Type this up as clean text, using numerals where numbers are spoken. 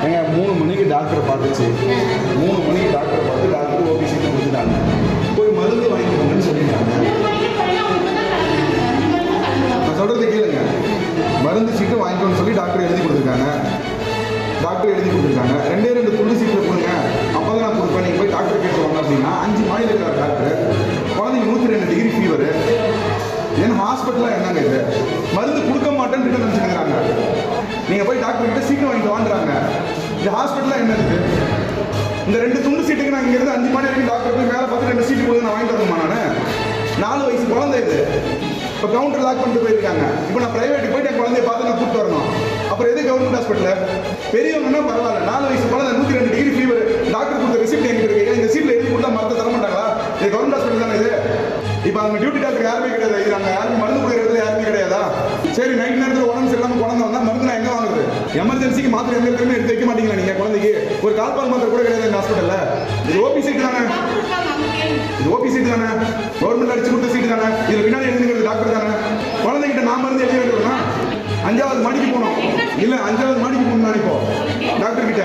ஏங்க 3 மணிக்கு டாக்டரை பார்த்துச்சு. 3 மணிக்கு டாக்டரை பார்த்து டாக்டர் ஓபி சீட்டு கொடுத்துட்டாங்க. போய் மருந்து வாங்கிக்கோங்கன்னு சொல்லிட்டாங்க. நான் சொல்றது கேளுங்க. மருந்து சீட்டு வாங்கிக்கோன்னு சொல்லி டாக்டர் எழுதி கொடுத்துருக்காங்க. ரெண்டே 2 துண்டு சீட்டில் கொடுங்க, அப்போதான் நான் கொடுப்பேன். நீங்கள் போய் டாக்டர் கேட்டு வாங்க அப்படின்னா 5 மாடியில் இருக்கிற டாக்டர், குழந்தைங்க 102 டிகிரி ஃபீவர். ஏன்னா ஹாஸ்பிட்டலாக என்னங்க இது? மருந்து கொடுக்க மாட்டேன்னு ரிட்டன் நினச்சிக்கிறாங்க. நீங்கள் போய் டாக்டர் கிட்ட சீட்டு வாங்கிட்டு வாங்குறாங்க. இந்த ஹாஸ்பிட்டலாக என்ன இருக்குது? இந்த 2 துண்டு சீட்டுக்கு நான் இங்கேருந்து 5 மாடி வரைக்கும் டாக்டர் போய் மேலே பார்த்து 2 சீட்டு கொடுத்து நான் வாங்கிட்டு வரணுமா? நான் 4 வயசு குழந்தை இது. இப்போ கவுண்டர் லாக் பண்ணிட்டு போயிருக்காங்க. இப்போ நான் பிரைவேட்டுக்கு போயிட்டு என் குழந்தைய பார்த்து நான் கூப்பிட்டு வரணும். அப்புறம் எது கவர்மெண்ட் ஹாஸ்பிட்டலில்? பெரியவங்கன்னா பரவாயில்ல, 4 வயசு குழந்தை 102 டிகிரி ஃபீவர், டாக்டர் கொடுத்த ரெசிப்ட் எங்கிட்ட இருக்கு. இந்த சீட்டில் எழுதி கொடுத்தா மருந்து தர மாட்டாங்களா? இது கவர்மெண்ட் ஹாஸ்பிட்டல் தானே இது? இப்போ அவங்க டியூட்டி டாக்டர் யாருமே கிடையாது. இது நாங்கள் யாருமே மருந்து கொடுக்குற இடத்துல யாருமே கிடையாதா? சரி, நைட் நேரத்தில் உடம்பு சரியில்லாமல் குழந்தை வந்தால் மருந்து நான் எங்கே வாங்குறது? எமர்ஜென்சிக்கு மாத்திரை எந்த இடத்துலையுமே எடுத்து வைக்க மாட்டீங்களா நீங்கள்? குழந்தைக்கு ஒரு கால்பால் மாத்திரை கூட கிடையாது எங்கள் ஹாஸ்பிட்டலில். இது ஓபி சீட்டு தானே? கவர்மெண்ட் அடிச்சு கொடுத்த சீட்டு தானே? இதில் பின்னாடி எழுதுங்கிறது டாக்டர் தானே? குழந்தைகிட்ட நான் மருந்து எழுதி வைக்கணும்னா 5வது மாடிக்கு போகணும். இல்லை 5வது மாடிக்கு போகணும் இப்போ டாக்டர் கிட்ட.